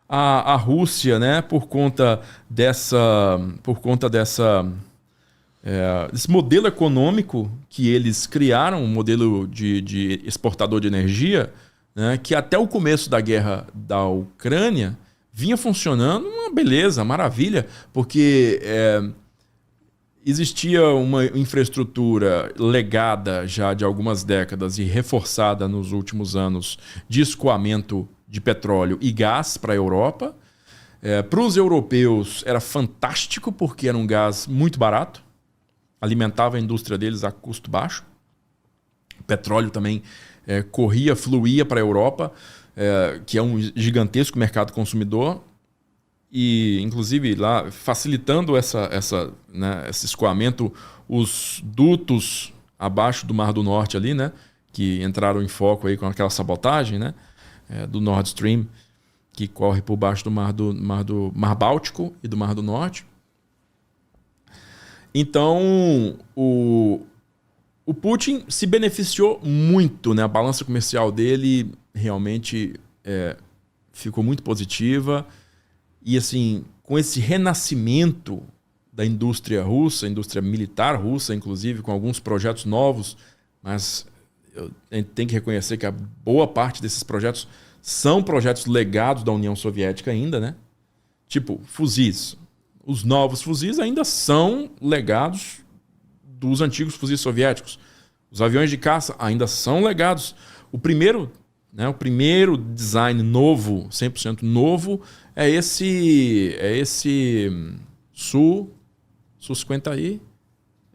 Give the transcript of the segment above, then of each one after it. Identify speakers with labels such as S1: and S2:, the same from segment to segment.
S1: a Rússia, né, por conta desse modelo econômico que eles criaram, um modelo de exportador de energia, né, que até o começo da guerra da Ucrânia vinha funcionando uma beleza, maravilha, porque existia uma infraestrutura legada já de algumas décadas e reforçada nos últimos anos de escoamento de petróleo e gás para a Europa. Para os europeus era fantástico porque era um gás muito barato, alimentava a indústria deles a custo baixo. O petróleo também fluía para a Europa, que é um gigantesco mercado consumidor. E, inclusive, lá facilitando esse escoamento, os dutos abaixo do Mar do Norte ali, né, que entraram em foco aí com aquela sabotagem, né, do Nord Stream, que corre por baixo do Mar Báltico e do Mar do Norte. Então, o Putin se beneficiou muito, né? A balança comercial dele realmente ficou muito positiva. E, assim, com esse renascimento da indústria russa, indústria militar russa, inclusive, com alguns projetos novos, mas a gente tem que reconhecer que a boa parte desses projetos são projetos legados da União Soviética ainda, né? Tipo, fuzis. Os novos fuzis ainda são legados dos antigos fuzis soviéticos. Os aviões de caça ainda são legados. O primeiro design novo, 100% novo, é esse Su-50i.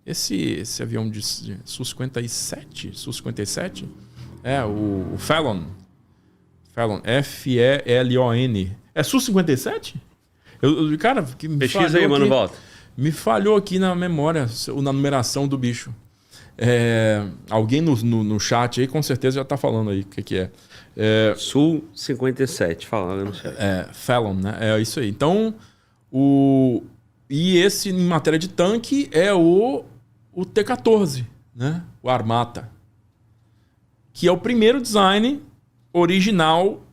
S1: Esse avião de Su-57? Su-57? O Fallon. Fallon. F-E-L-O-N. É Su-57? Cara, que me
S2: pesquisa aí, mano, volta.
S1: Me falhou aqui na memória, na numeração do bicho. Alguém no chat aí com certeza já está falando aí o que é.
S2: Su-57, falando no chat.
S1: Fallon, né? É isso aí. Então, e esse, em matéria de tanque, é o T-14, né? O Armata. Que é o primeiro design original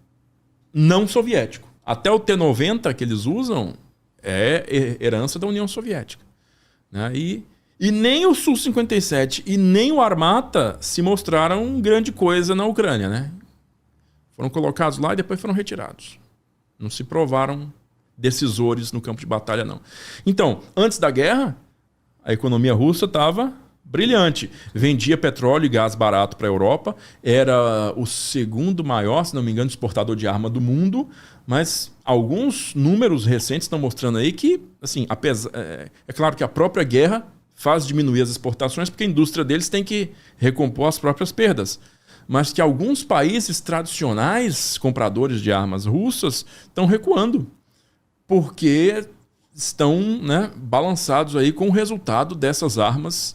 S1: não soviético. Até o T-90 que eles usam é herança da União Soviética. Né? E nem o Su-57 e nem o Armata se mostraram grande coisa na Ucrânia. Né? Foram colocados lá e depois foram retirados. Não se provaram decisores no campo de batalha, não. Então, antes da guerra, a economia russa estava brilhante. Vendia petróleo e gás barato para a Europa. Era o segundo maior, se não me engano, exportador de arma do mundo. Mas alguns números recentes estão mostrando aí que, assim, é claro que a própria guerra faz diminuir as exportações porque a indústria deles tem que recompor as próprias perdas. Mas que alguns países tradicionais compradores de armas russas estão recuando porque estão, né, balançados aí com o resultado dessas armas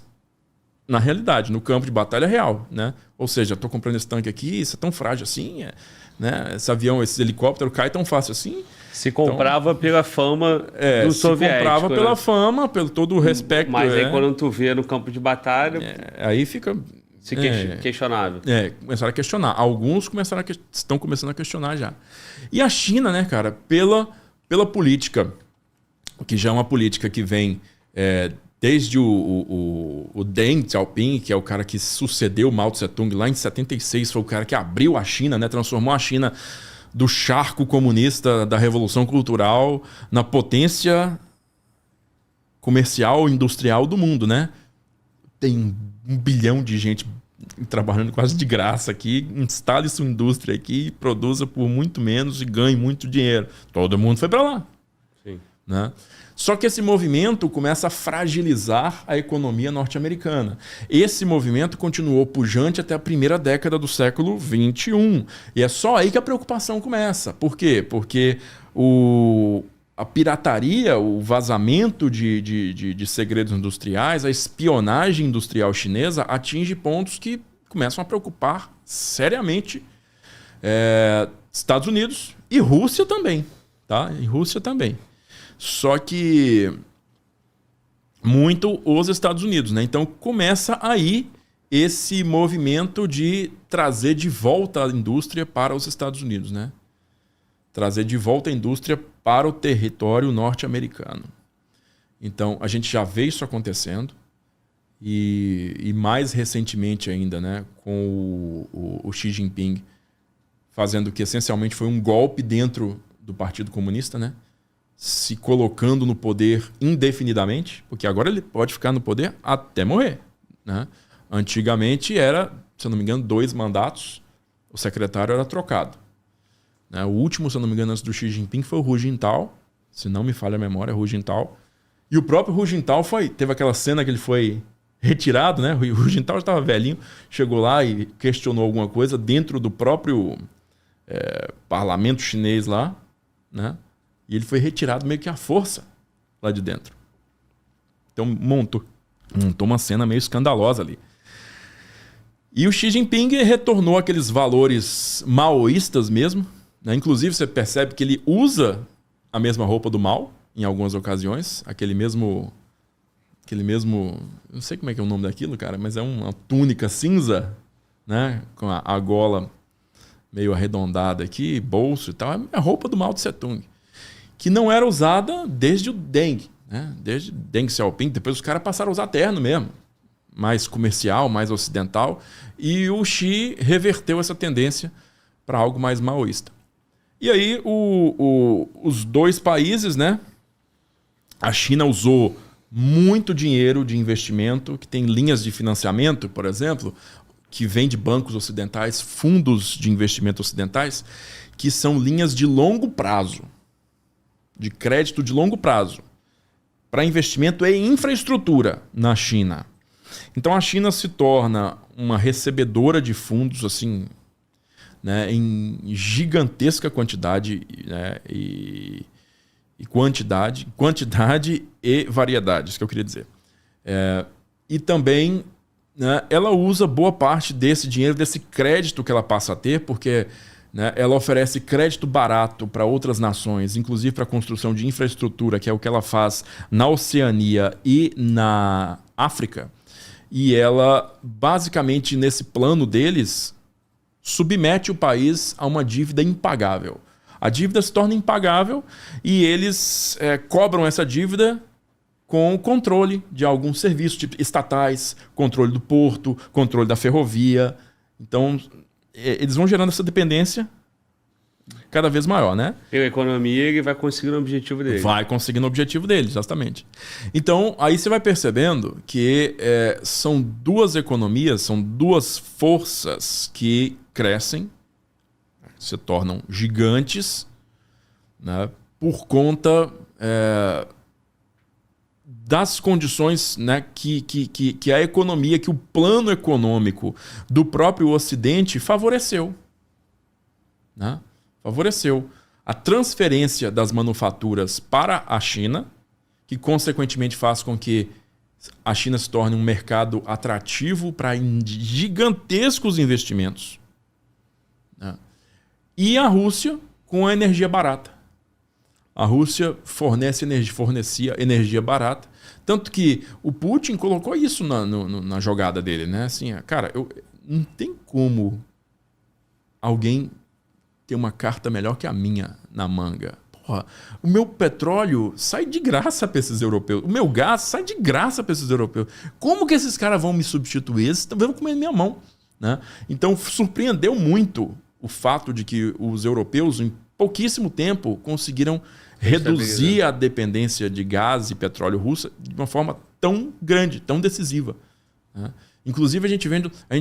S1: na realidade, no campo de batalha real. Né? Ou seja, estou comprando esse tanque aqui, isso é tão frágil assim, né? Esse avião, esse helicóptero cai tão fácil assim.
S2: Se comprava então, pela fama do soviético.
S1: Se comprava pela fama, pelo todo o respeito.
S2: Mas aí quando tu vê no campo de batalha...
S1: aí fica...
S2: questionável.
S1: Começaram a questionar. Alguns estão começando a questionar já. E a China, né, cara, pela política, que já é uma política que vem desde o Deng Xiaoping, que é o cara que sucedeu Mao Tse-tung lá em 76, foi o cara que abriu a China, né, transformou a China do charco comunista da Revolução Cultural na potência comercial e industrial do mundo, né? Tem 1 bilhão de gente trabalhando quase de graça aqui, instale sua indústria aqui, produza por muito menos e ganhe muito dinheiro. Todo mundo foi para lá.
S2: Sim.
S1: Né? Só que esse movimento começa a fragilizar a economia norte-americana. Esse movimento continuou pujante até a primeira década do século XXI. E é só aí que a preocupação começa. Por quê? Porque a pirataria, o vazamento de segredos industriais, a espionagem industrial chinesa atinge pontos que começam a preocupar seriamente Estados Unidos e Rússia também. Tá? E Rússia também. Só que muito os Estados Unidos, né? Então começa aí esse movimento de trazer de volta a indústria para os Estados Unidos, né? trazer de volta a indústria para o território norte-americano. Então, a gente já vê isso acontecendo e mais recentemente ainda, né, com o Xi Jinping fazendo o que essencialmente foi um golpe dentro do Partido Comunista, né, se colocando no poder indefinidamente, porque agora ele pode ficar no poder até morrer, né? Antigamente era, se eu não me engano, 2 mandatos, o secretário era trocado. O último, se eu não me engano, antes do Xi Jinping foi o Hu Jintao, se não me falha a memória, Hu Jintao. E o próprio Hu Jintao teve aquela cena que ele foi retirado, né? O Hu Jintao já estava velhinho, chegou lá e questionou alguma coisa dentro do próprio parlamento chinês lá, né? E ele foi retirado meio que à força lá de dentro. Então montou uma cena meio escandalosa ali. E o Xi Jinping retornou aqueles valores maoístas mesmo, né? Inclusive você percebe que ele usa a mesma roupa do Mao em algumas ocasiões, aquele mesmo, não sei como é que é o nome daquilo, cara, mas é uma túnica cinza, né, com a gola meio arredondada aqui, bolso e tal, é a roupa do Mao Tse Tung, que não era usada desde o Deng, né? Desde Deng Xiaoping. Depois os caras passaram a usar terno mesmo, mais comercial, mais ocidental, e o Xi reverteu essa tendência para algo mais maoísta. E aí os 2 países, né? A China usou muito dinheiro de investimento, que tem linhas de financiamento, por exemplo, que vem de bancos ocidentais, fundos de investimento ocidentais, que são linhas de longo prazo, de crédito de longo prazo, para investimento em infraestrutura na China. Então a China se torna uma recebedora de fundos assim, né, em gigantesca quantidade, né, e quantidade e variedade, isso que eu queria dizer. E também, né, ela usa boa parte desse dinheiro, desse crédito que ela passa a ter, porque, né, ela oferece crédito barato para outras nações, inclusive para a construção de infraestrutura, que é o que ela faz na Oceania e na África. E ela, basicamente, nesse plano deles, submete o país a uma dívida impagável. A dívida se torna impagável e eles cobram essa dívida com o controle de alguns serviços tipo estatais, controle do porto, controle da ferrovia. Então, eles vão gerando essa dependência cada vez maior, né?
S2: E a economia, ele vai conseguindo o objetivo dele.
S1: Vai conseguindo o objetivo dele, exatamente. Então, aí você vai percebendo que são 2 economias, são 2 forças que crescem, se tornam gigantes, né, por conta das condições, né, que a economia, que o plano econômico do próprio Ocidente favoreceu. Né? Favoreceu a transferência das manufaturas para a China, que consequentemente faz com que a China se torne um mercado atrativo para gigantescos investimentos. Né? E a Rússia com a energia barata. A Rússia fornecia energia barata. Tanto que o Putin colocou isso na jogada dele. Né? Assim, cara, não tem como alguém ter uma carta melhor que a minha na manga. Porra, o meu petróleo sai de graça para esses europeus. O meu gás sai de graça para esses europeus. Como que esses caras vão me substituir? Eles vão comer na minha mão. Né? Então, surpreendeu muito o fato de que os europeus, em pouquíssimo tempo, conseguiram reduzir a dependência de gás e petróleo russo de uma forma tão grande, tão decisiva. Né? Inclusive, a gente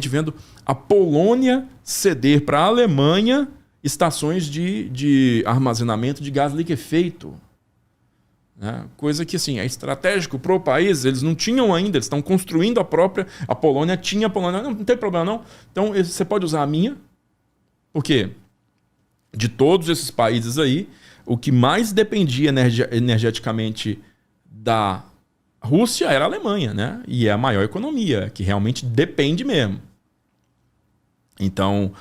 S1: vendo a Polônia ceder para a Alemanha estações de armazenamento de gás liquefeito. Né? Coisa que assim, é estratégico para o país, eles não tinham ainda, eles estão construindo a própria. A Polônia tinha, não tem problema não. Então você pode usar a minha, porque de todos esses países aí, o que mais dependia energeticamente da Rússia era a Alemanha, né? E é a maior economia, que realmente depende mesmo. Então,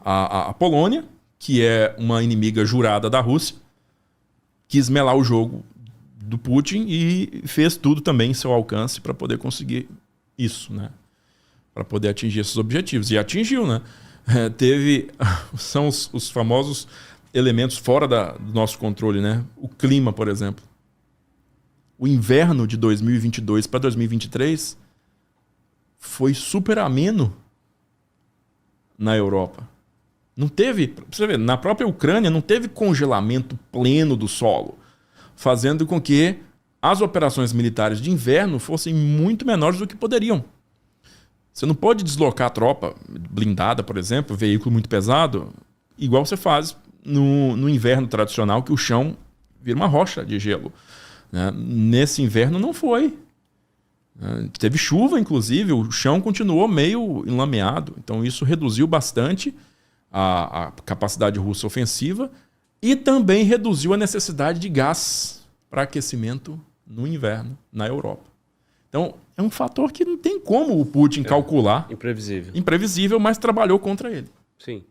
S1: a Polônia, que é uma inimiga jurada da Rússia, quis melar o jogo do Putin e fez tudo também em seu alcance para poder conseguir isso, né? Para poder atingir esses objetivos. E atingiu, né? São os famosos elementos fora do nosso controle, né? O clima, por exemplo. O inverno de 2022 para 2023 foi super ameno na Europa. Não teve, pra você ver, na própria Ucrânia não teve congelamento pleno do solo, fazendo com que as operações militares de inverno fossem muito menores do que poderiam. Você não pode deslocar a tropa blindada, por exemplo, veículo muito pesado, igual você faz no inverno tradicional, que o chão vira uma rocha de gelo. Né? Nesse inverno não foi. Teve chuva, inclusive, o chão continuou meio enlameado. Então isso reduziu bastante a capacidade russa ofensiva e também reduziu a necessidade de gás para aquecimento no inverno na Europa. Então é um fator que não tem como o Putin calcular.
S2: Imprevisível.
S1: Imprevisível, mas trabalhou contra ele.
S2: Sim.